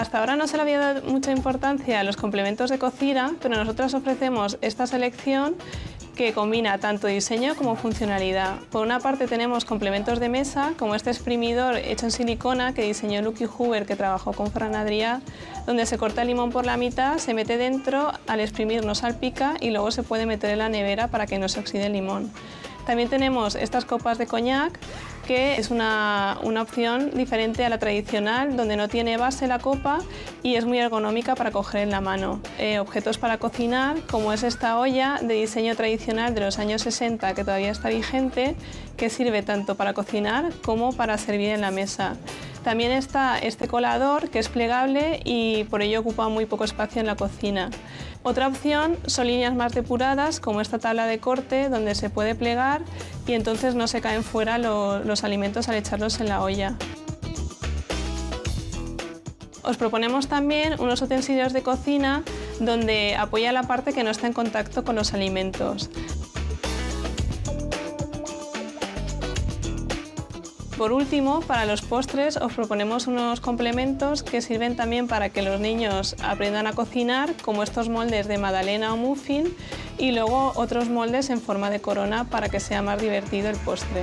Hasta ahora no se le había dado mucha importancia a los complementos de cocina, pero nosotros ofrecemos esta selección que combina tanto diseño como funcionalidad. Por una parte tenemos complementos de mesa, como este exprimidor hecho en silicona que diseñó Lucky Huber, que trabajó con Fran Adrià, donde se corta el limón por la mitad, se mete dentro, al exprimir no salpica y luego se puede meter en la nevera para que no se oxide el limón. También tenemos estas copas de coñac, que es una opción diferente a la tradicional, donde no tiene base la copa y es muy ergonómica para coger en la mano. Objetos para cocinar, como es esta olla de diseño tradicional de los años 60, que todavía está vigente, que sirve tanto para cocinar como para servir en la mesa. También está este colador, que es plegable y por ello ocupa muy poco espacio en la cocina. Otra opción son líneas más depuradas, como esta tabla de corte, donde se puede plegar y entonces no se caen fuera los alimentos al echarlos en la olla. Os proponemos también unos utensilios de cocina donde apoya la parte que no está en contacto con los alimentos. Por último, para los postres os proponemos unos complementos que sirven también para que los niños aprendan a cocinar, como estos moldes de magdalena o muffin, y luego otros moldes en forma de corona para que sea más divertido el postre.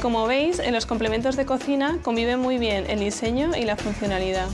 Como veis, en los complementos de cocina conviven muy bien el diseño y la funcionalidad.